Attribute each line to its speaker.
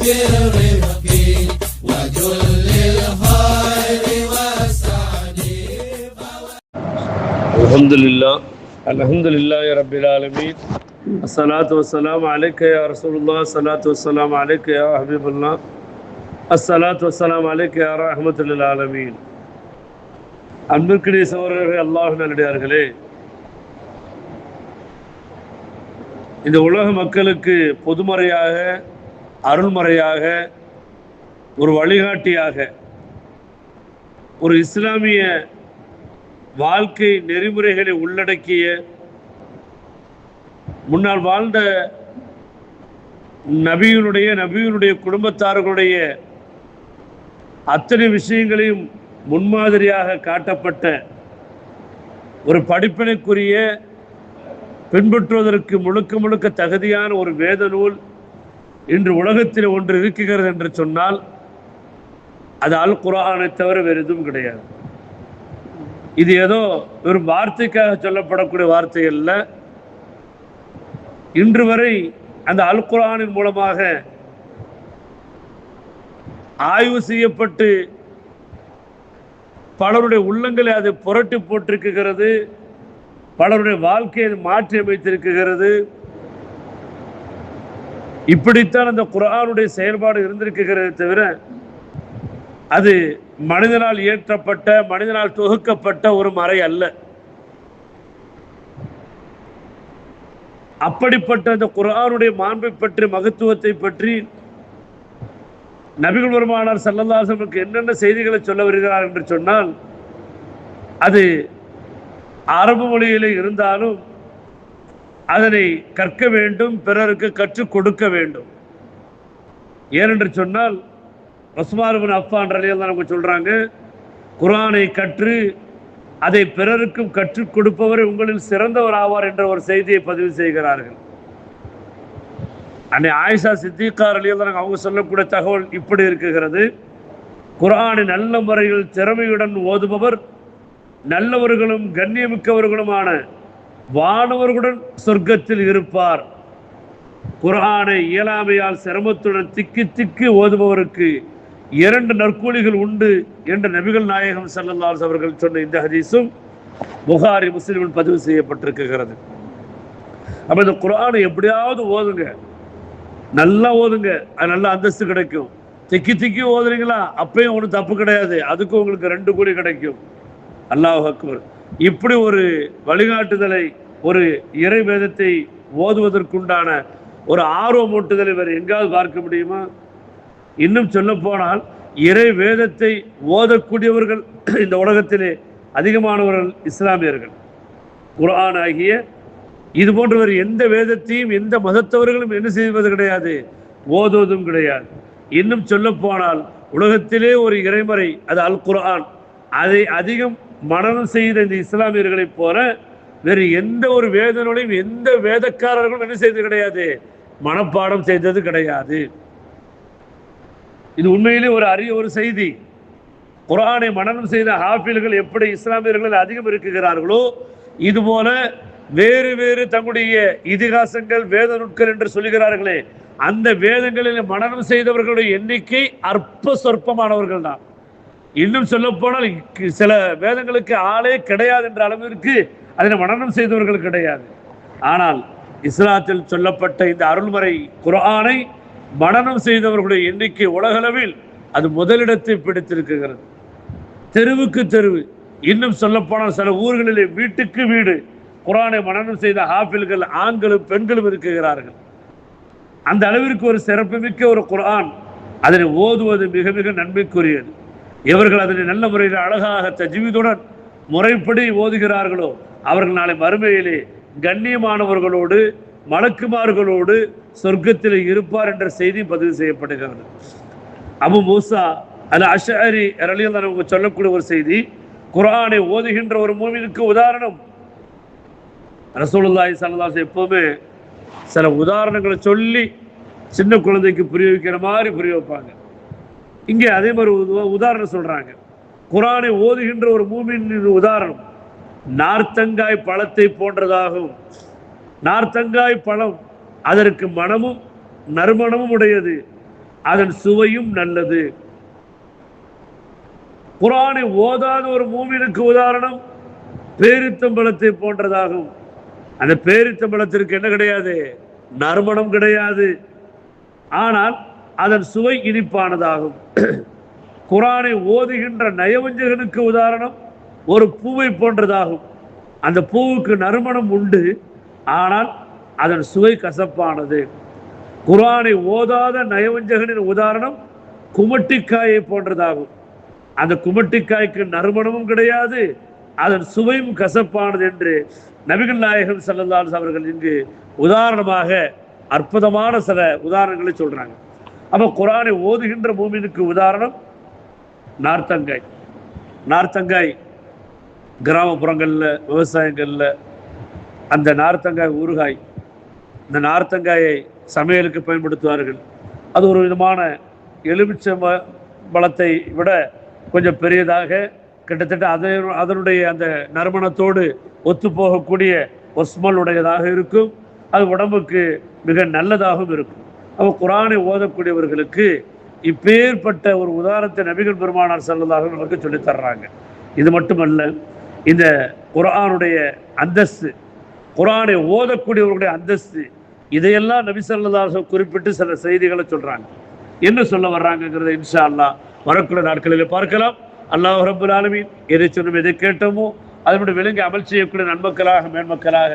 Speaker 1: بالرفق وجل الخير والسعد.
Speaker 2: الحمد لله رب العالمين. الصلاة والسلام عليك يا رسول الله. الصلاة والسلام عليك يا حبيب الله. الصلاة والسلام عليك يا رحمة للعالمين. அன்பிற்குரிய சகோதரர்களே, அல்லாஹ் நல்லடியார்களே, இந்த உலக மக்களுக்கு பொதுமறையாக, அருள்மறையாக, ஒரு வழிகாட்டியாக, ஒரு இஸ்லாமிய வாழ்க்கை நெறிமுறைகளை உள்ளடக்கிய, முன்னால் வாழ்ந்த நபியினுடைய குடும்பத்தார்களுடைய அத்தனை விஷயங்களையும் முன்மாதிரியாக காட்டப்பட்ட ஒரு படிப்பினைக்குரிய, பின்பற்றுவதற்கு முழுக்க முழுக்க தகுதியான ஒரு வேத நூல் இன்று உலகத்தில் ஒன்று இருக்கிறது என்று சொன்னால் அது அல் குர்ஆனை தவிர வேறு எதுவும் கிடையாது. இது ஏதோ ஒரு வார்த்தைக்காக சொல்லப்படக்கூடிய வார்த்தை அல்ல. இன்று வரை அந்த அல் குர்ஆனின் மூலமாக ஆய்வு செய்யப்பட்டு பலருடைய உள்ளங்களை அதை புரட்டி போட்டிருக்கிறது, பலருடைய வாழ்க்கையை மாற்றி அமைத்திருக்கிறது. இப்படித்தான் அந்த குர்ஆனுடைய செயல்பாடு இருந்திருக்கிறது தவிர அது மனிதனால் இயற்றப்பட்ட, மனிதனால் தொகுக்கப்பட்ட ஒரு மறை அல்ல. அப்படிப்பட்ட அந்த குர்ஆனுடைய மாண்பை பற்றி, மகத்துவத்தை பற்றி நபிகள் பெருமானார் ஸல்லல்லாஹு அலைஹி வஸல்லம் என்னென்ன செய்திகளை சொல்ல வருகிறார் என்று சொன்னால், அது அரபு மொழியிலே இருந்தாலும் அதனை கற்க வேண்டும், பிறருக்கு கற்றுக் கொடுக்க வேண்டும். ஏனென்று சொன்னால் உஸ்மான் இப்னு அஃபான் ரலியல்லாஹு அன்ஹு சொல்றாங்க, குர்ஆனை கற்று அதை பிறருக்கும் கற்றுக் கொடுப்பவர் உங்களில் சிறந்தவர் ஆவார் என்ற ஒரு செய்தியை பதிவு செய்கிறார்கள். அன்னை ஆயிஷா சித்திகா ரலியல்லாஹு அன்ஹா அவங்க சொல்லக்கூடிய தகவல் இப்படி இருக்குகிறது: குர்ஆனை நல்ல முறையில் திறமையுடன் ஓதுபவர் நல்லவர்களும் கண்ணியமிக்கவர்களுமான வானவர்களுடன் சொர்க்கத்தில் இருப்பார். குர்ஆனை இயலாமையால் சிரமத்துடன் திக்கி திக்கி ஓதுபவருக்கு 2 நற்கூலிகள் உண்டு என்று நபிகள் நாயகம் ஸல்லல்லாஹு அலைஹி வஸல்லம் அவர்கள் சொன்ன இந்த ஹதீஸும் புகாரி, முஸ்லிமில் பதிவு செய்யப்பட்டிருக்கிறது. அப்ப இந்த குர்ஆனை எப்படியாவது ஓதுங்க, நல்லா ஓதுங்க, அது நல்ல அந்தஸ்து கிடைக்கும். திக்கி திக்கி ஓதுறீங்களா, அப்பயும் ஒன்றும் தப்பு கிடையாது, அதுக்கு உங்களுக்கு 2 கூலி கிடைக்கும். அல்லாஹ் அக்பர். இப்படி ஒரு வழிகாட்டுதலை, ஒரு இறை வேதத்தை ஓதுவதற்குண்டான ஒரு ஆர்வமூட்டுதலை வேறு எங்காவது பார்க்க முடியுமா? இன்னும் சொல்ல போனால் இறை வேதத்தை ஓதக்கூடியவர்கள் இந்த உலகத்திலே அதிகமானவர்கள் இஸ்லாமியர்கள். குர்ஆன் ஆகிய இது போன்றவர் எந்த வேதத்தையும் எந்த மதத்தவர்களும் என்ன செய்வது கிடையாது, ஓதுவதும் கிடையாது. இன்னும் சொல்ல போனால் உலகத்திலே ஒரு இறைமறை, அது அல் குர்ஆன், அதை அதிகம் மனனம் செய்த இந்த இஸ்லாமியர்களை போல வேறு எந்த ஒரு வேதனையும் எந்த வேதக்காரர்களும் என்ன செய்தது கிடையாது, மனப்பாடம் செய்தது கிடையாது. இது உண்மையிலே ஒரு அரிய ஒரு செய்தி. குர்ஆனை மனனம் செய்த ஹாஃபில்கள் எப்படி இஸ்லாமியர்கள் அதிகம் இருக்குகிறார்களோ, இதுபோல வேறு வேறு தங்களுடைய இதிகாசங்கள், வேத நூட்கள் என்று சொல்லுகிறார்களே, அந்த வேதங்களில் மனனம் செய்தவர்களுடைய எண்ணிக்கை அற்ப சொற்பமானவர்கள் தான். இன்னும் சொல்ல போனால் சில வேதங்களுக்கு ஆளே கிடையாது என்ற அளவிற்கு அதனை மனனம் செய்தவர்கள் கிடையாது. ஆனால் இஸ்லாத்தில் சொல்லப்பட்ட இந்த அருள்மறை குர்ஆனை மனனம் செய்தவர்களுடைய எண்ணிக்கை உலகளவில் அது முதலிடத்தை பிடித்திருக்கிறது, தெருவுக்கு தெருவு. இன்னும் சொல்ல போனால் சில ஊர்களிலே வீட்டுக்கு வீடு குர்ஆனை மனனம் செய்த ஹாஃபில்கள் ஆண்களும் பெண்களும் இருக்கிறார்கள். அந்த அளவிற்கு ஒரு சிறப்புமிக்க ஒரு குர்ஆன். அதனை ஓதுவது மிக மிக நன்மைக்குரியது. இவர்கள் அதனை நல்ல முறையில் அழகாக தஜ்வீதுடன் முறைப்படி ஓதுகிறார்களோ அவர்கள் நாளை மறுமையிலே கண்ணியமானவர்களோடு மலக்குமார்களோடு சொர்க்கத்தில் இருப்பார் என்ற செய்தி பதிவு செய்யப்படுகிறது. அபு மூசா அல் அஷ்அரி ரலியல்லாஹு அன்ஹு சொல்லக்கூடிய ஒரு செய்தி, குர்ஆனை ஓதுகின்ற ஒரு மூமினுக்கு உதாரணம். ரசூலுல்லாஹி ஸல்லல்லாஹு அலைஹி வஸல்லம் எப்பவுமே சில உதாரணங்களை சொல்லி சின்ன குழந்தைக்கு புரிய வைக்கிற மாதிரி புரிய வைப்பாங்க. இங்கே அதே மாதிரி உதாரணம் சொல்றாங்க. குர்ஆனை ஓதுகின்ற ஒரு மூமினின் உதாரணம் நார்த்தங்காய் பழத்தை போன்றதாகும். நார்த்தங்காய் பழம் அதற்கு மனமும் நறுமணமும் உடையது. அதன் சுவையும் நல்லது. குர்ஆனை ஓதாத ஒரு மூமினுக்கு உதாரணம் பேரித்தம்பழத்தை போன்றதாகும். அந்த பேரித்தம்பழத்திற்கு என்ன கிடையாது? நறுமணம் கிடையாது. ஆனால் அதன் சுவை இனிப்பானதாகும். குர்ஆனை ஓதுகின்ற நயவஞ்சகனுக்கு உதாரணம் ஒரு பூவை போன்றதாகும். அந்த பூவுக்கு நறுமணம் உண்டு, ஆனால் அதன் சுவை கசப்பானது. குர்ஆனை ஓதாத நயவஞ்சகனின் உதாரணம் குமட்டிக்காயை போன்றதாகும். அந்த குமட்டிக்காய்க்கு நறுமணமும் கிடையாது, அதன் சுவையும் கசப்பானது என்று நபிகள் நாயகம் ஸல்லல்லாஹு அலைஹி அவர்கள் இங்கு உதாரணமாக அற்புதமான சில உதாரணங்களை சொல்றாங்க. அப்ப குர்ஆனை ஓதுகின்ற மூமினுக்கு உதாரணம் நார்த்தங்காய். நார்த்தங்காய் கிராமப்புறங்களில் விவசாயங்களில் அந்த நார்த்தங்காய் ஊறுகாய், இந்த நார்த்தங்காயை சமையலுக்கு பயன்படுத்துவார்கள். அது ஒரு விதமான எலுமிச்சை பழத்தை விட கொஞ்சம் பெரியதாக, கிட்டத்தட்ட அதனுடைய அந்த நறுமணத்தோடு ஒத்து போகக்கூடிய ஒரு ஸ்மெல் உடையதாக இருக்கும். அது உடம்புக்கு மிக நல்லதாகவும் இருக்கும். அப்போ குர்ஆனை ஓதக்கூடியவர்களுக்கு இப்பேற்பட்ட ஒரு உதாரணத்தை நபிகள் பெருமானார் ஸல்லல்லாஹு அலைஹி நமக்கு சொல்லித் தர்றாங்க. இது மட்டுமல்ல, இந்த குர்ஆனுடைய அந்தஸ்து, குர்ஆனை ஓதக்கூடியவர்களுடைய அந்தஸ்து, இதையெல்லாம் நபி ஸல்லல்லாஹு அலைஹி வஸல்லம் குறிப்பிட்டு சில செய்திகளை சொல்றாங்க. என்ன சொல்ல வர்றாங்கிறத இன்ஷா அல்லாஹ் வரக்கூடிய நாட்களில் பார்க்கலாம். அல்லாஹ் ரப்பல் ஆலமீன் எதை சொன்னோம், எதை கேட்டோமோ அதனுடைய விளங்கி அமல் செய்யக்கூடிய நன்மக்களாக மேன்மக்களாக